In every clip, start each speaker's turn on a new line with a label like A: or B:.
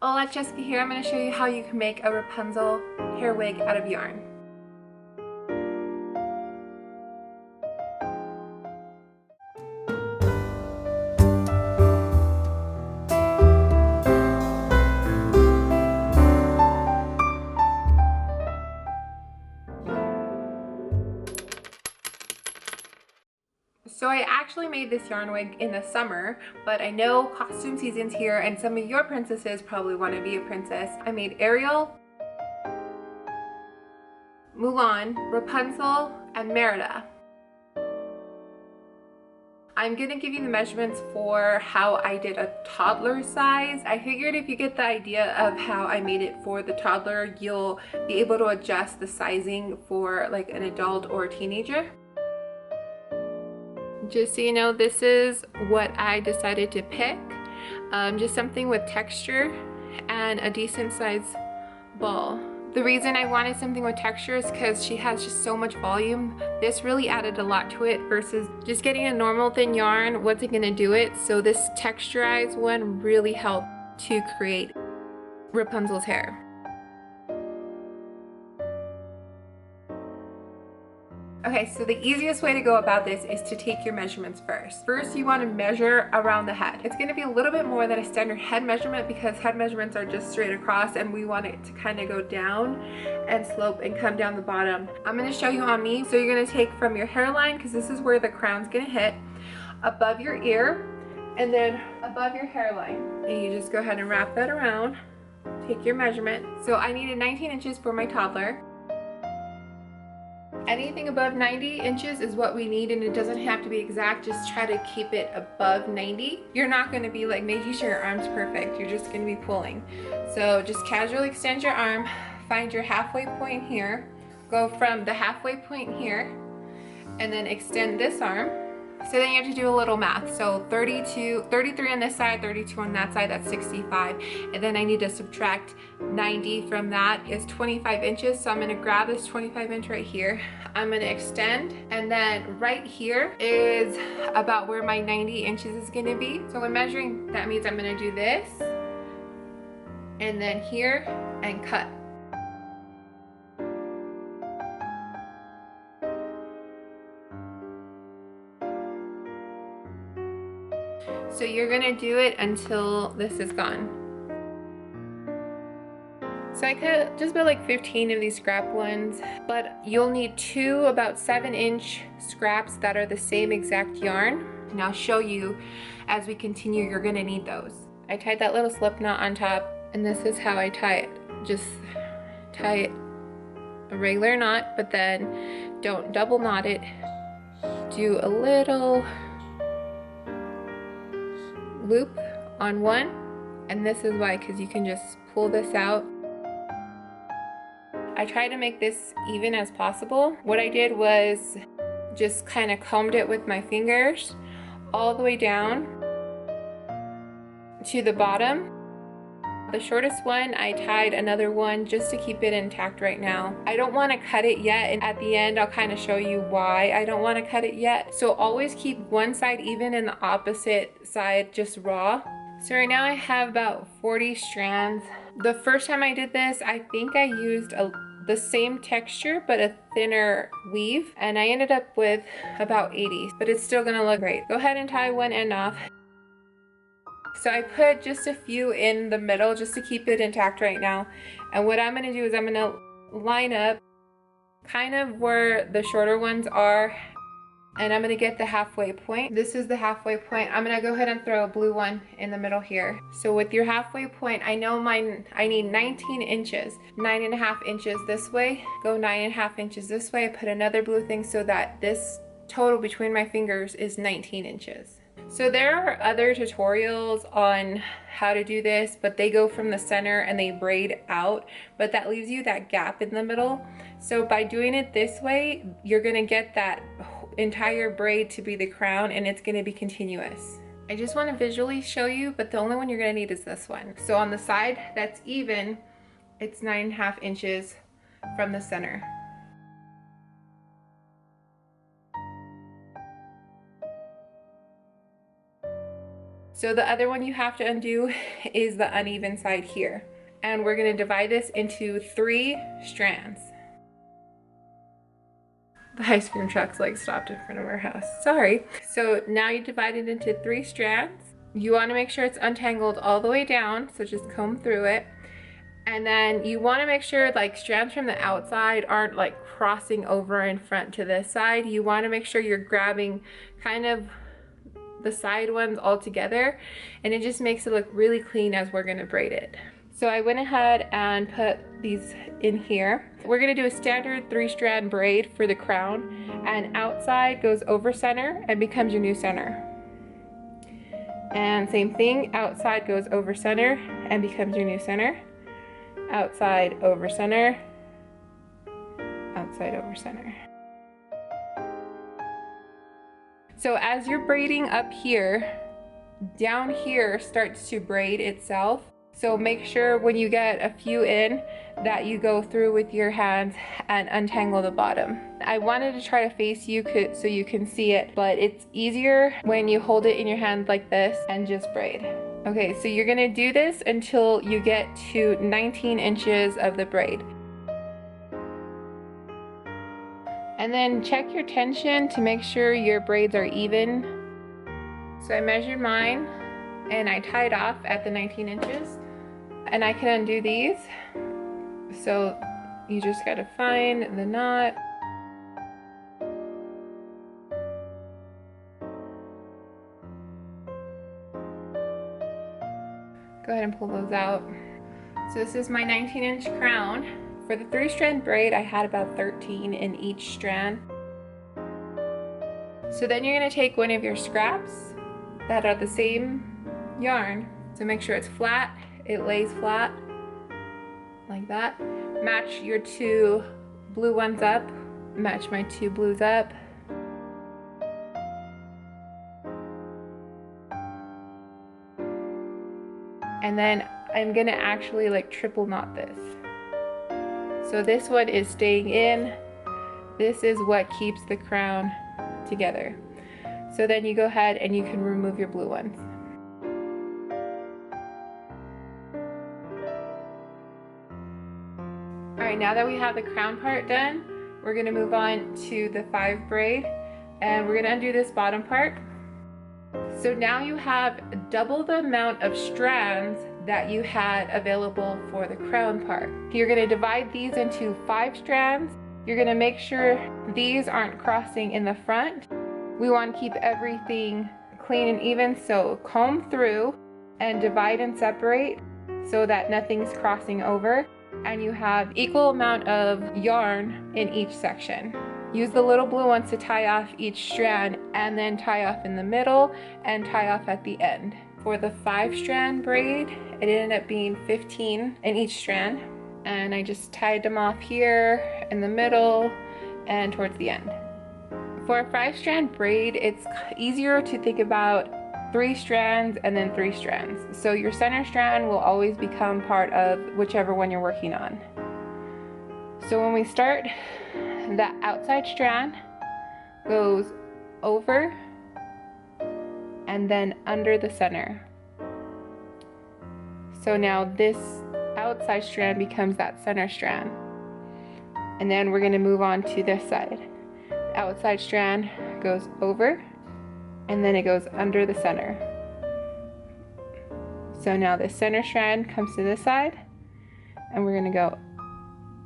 A: Hola, Jessica here. I'm going to show you how you can make a Rapunzel hair wig out of yarn. So I actually made this yarn wig in the summer, but I know costume season's here and some of your princesses probably want to be a princess. I made Ariel, Mulan, Rapunzel, and Merida. I'm gonna give you the measurements for how I did a toddler size. I figured if you get the idea of how I made it for the toddler, you'll be able to adjust the sizing for like an adult or a teenager. Just so you know, this is what I decided to pick. Just something with texture and a decent size ball. The reason I wanted something with texture is because she has just so much volume. This really added a lot to it versus just getting a normal thin yarn wasn't gonna do it. So this texturized one really helped to create Rapunzel's hair. Okay, so the easiest way to go about this is to take your measurements first. First, you want to measure around the head. It's going to be a little bit more than a standard head measurement because head measurements are just straight across and we want it to kind of go down and slope and come down the bottom. I'm going to show you on me. So you're going to take from your hairline, because this is where the crown's going to hit, above your ear, and then above your hairline. And you just go ahead and wrap that around. Take your measurement. So I needed 19 inches for my toddler. Anything above 90 inches is what we need, and it doesn't have to be exact. Just try to keep it above 90. You're not going to be like making sure your arm's perfect. You're just going to be pulling. So just casually extend your arm, find your halfway point here, go from the halfway point here, and then extend this arm. So then you have to do a little math. So 33 on this side, 32 on that side, that's 65. And then I need to subtract 90 from that is 25 inches. So I'm gonna grab this 25 inch right here. I'm gonna extend, and then right here is about where my 90 inches is gonna be. So when measuring, that means I'm gonna do this, and then here, and cut. So you're gonna do it until this is gone. So I cut just about like 15 of these scrap ones, but you'll need two about 7-inch scraps that are the same exact yarn. And I'll show you as we continue, you're gonna need those. I tied that little slip knot on top, and this is how I tie it. Just tie it a regular knot, but then don't double knot it. Do a little loop on one, and this is why, because you can just pull this out. I try to make this even as possible. What I did was just kind of combed it with my fingers all the way down to the bottom. The shortest one, I tied another one just to keep it intact right now. I don't want to cut it yet, and at the end I'll kind of show you why I don't want to cut it yet. So always keep one side even and the opposite side just raw. So right now I have about 40 strands. The first time I did this, I think I used the same texture but a thinner weave, and I ended up with about 80, but it's still gonna look great. Go ahead and tie one end off. So I put just a few in the middle just to keep it intact right now. And what I'm gonna do is I'm gonna line up kind of where the shorter ones are, and I'm gonna get the halfway point. This is the halfway point. I'm gonna go ahead and throw a blue one in the middle here. So with your halfway point, I know I need 19 inches, 9.5 inches this way, go 9.5 inches this way. I put another blue thing so that this total between my fingers is 19 inches. So there are other tutorials on how to do this, but they go from the center and they braid out, but that leaves you that gap in the middle. So by doing it this way, you're gonna get that entire braid to be the crown, and it's gonna be continuous. I just wanna visually show you, but the only one you're gonna need is this one. So on the side that's even, it's 9.5 inches from the center. So the other one you have to undo is the uneven side here. And we're gonna divide this into 3 strands. The ice cream truck's like stopped in front of our house. Sorry. So now you divide it into 3 strands. You wanna make sure it's untangled all the way down, so just comb through it. And then you wanna make sure like strands from the outside aren't like crossing over in front to this side. You wanna make sure you're grabbing kind of the side ones all together, and it just makes it look really clean as we're gonna braid it. So I went ahead and put these in here. We're gonna do a standard 3-strand braid for the crown, and outside goes over center and becomes your new center. And same thing, outside goes over center and becomes your new center. Outside over center, outside over center. So as you're braiding up here, down here starts to braid itself. So make sure when you get a few in that you go through with your hands and untangle the bottom. I wanted to try to face you so you can see it, but it's easier when you hold it in your hand like this and just braid. Okay, so you're gonna do this until you get to 19 inches of the braid. And then check your tension to make sure your braids are even. So I measured mine and I tied off at the 19 inches. And I can undo these. So you just gotta find the knot. Go ahead and pull those out. So this is my 19-inch crown. For the 3-strand braid, I had about 13 in each strand. So then you're gonna take one of your scraps that are the same yarn. So make sure it's flat, it lays flat, like that. Match your 2 blue ones up, match my 2 blues up. And then I'm gonna actually like triple knot this. So this one is staying in. This is what keeps the crown together. So then you go ahead and you can remove your blue ones. All right, now that we have the crown part done, we're gonna move on to the 5 braid, and we're gonna undo this bottom part. So now you have double the amount of strands that you had available for the crown part. You're gonna divide these into 5 strands. You're gonna make sure these aren't crossing in the front. We wanna keep everything clean and even, so comb through and divide and separate so that nothing's crossing over, and you have equal amount of yarn in each section. Use the little blue ones to tie off each strand, and then tie off in the middle and tie off at the end. For the 5-strand braid, it ended up being 15 in each strand, and I just tied them off here in the middle and towards the end. For a 5-strand braid, it's easier to think about 3 strands and then 3 strands. So your center strand will always become part of whichever one you're working on. So when we start, that outside strand goes over and then under the center. So now this outside strand becomes that center strand. And then we're gonna move on to this side. Outside strand goes over and then it goes under the center. So now the center strand comes to this side, and we're gonna go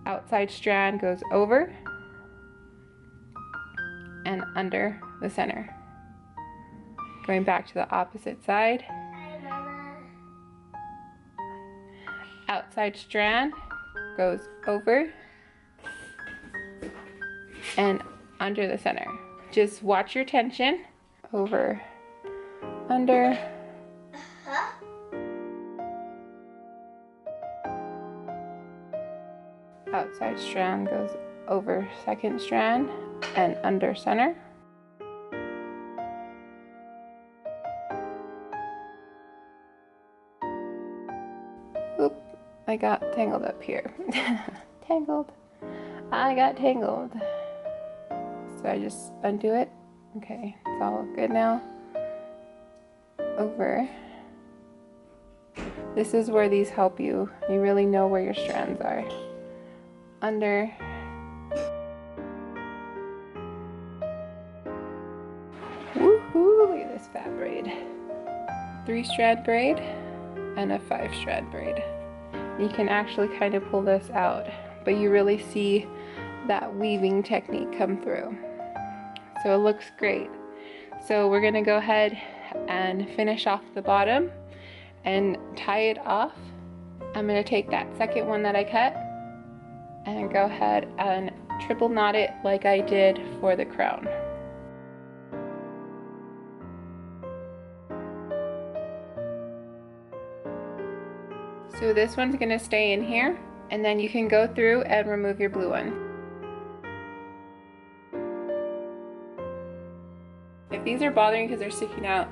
A: outside strand goes over and under the center. Going back to the opposite side. Outside strand goes over and under the center. Just watch your tension. Over, under. Outside strand goes over second strand and under center. Oop, I got tangled up here. Tangled. I got tangled. So I just undo it. Okay, it's all good now. Over This is where these help you. You really know where your strands are. Under. Woohoo! Look at this fat braid. 3-strand braid and a 5-strand braid. You can actually kind of pull this out, but you really see that weaving technique come through. So it looks great. So we're gonna go ahead and finish off the bottom and tie it off. I'm gonna take that second one that I cut and go ahead and triple knot it like I did for the crown. So this one's gonna stay in here, and then you can go through and remove your blue one. If these are bothering you because they're sticking out,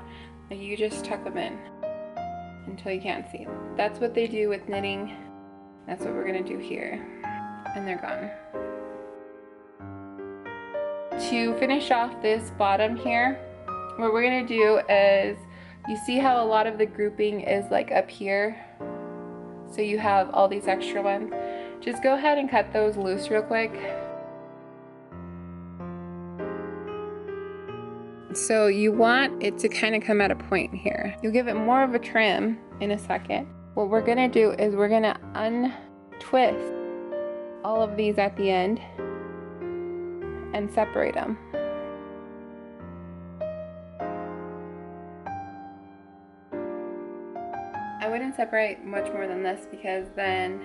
A: you just tuck them in until you can't see them. That's what they do with knitting. That's what we're gonna do here. And they're gone. To finish off this bottom here, what we're gonna do is, you see how a lot of the grouping is like up here? So you have all these extra ones. Just go ahead and cut those loose real quick. So you want it to kind of come at a point here. You'll give it more of a trim in a second. What we're gonna do is we're gonna untwist all of these at the end and separate them. I wouldn't separate much more than this, because then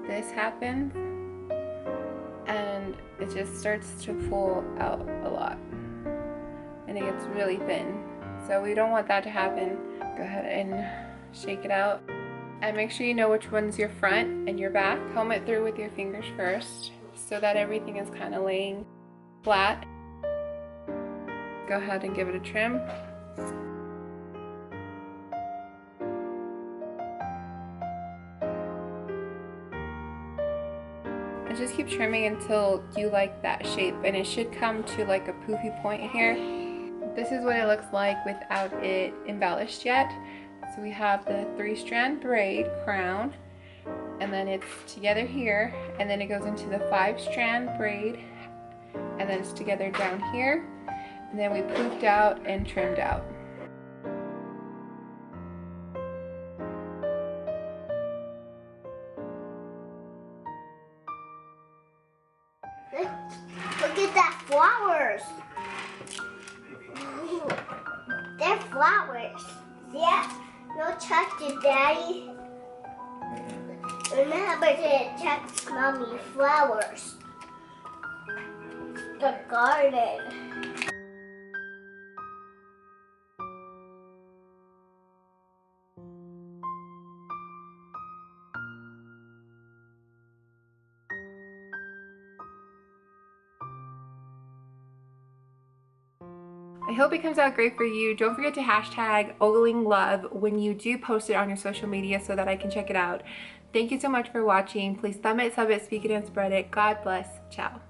A: this happens and it just starts to pull out a lot and it gets really thin. So we don't want that to happen. Go ahead and shake it out and make sure you know which one's your front and your back. Comb it through with your fingers first so that everything is kind of laying flat. Go ahead and give it a trim. And just keep trimming until you like that shape, and it should come to like a poofy point here. This is what it looks like without it embellished yet. So we have the 3-strand braid crown, and then it's together here, and then it goes into the 5-strand braid, and then it's together down here, and then we poofed out and trimmed out.
B: Look at that flowers. Ooh, they're flowers. Yeah, no touch it, Daddy. Remember to touch Mommy flowers. The garden.
A: I hope it comes out great for you. Don't forget to hashtag oglinglove when you do post it on your social media so that I can check it out. Thank you so much for watching. Please thumb it, sub it, speak it, and spread it. God bless. Ciao.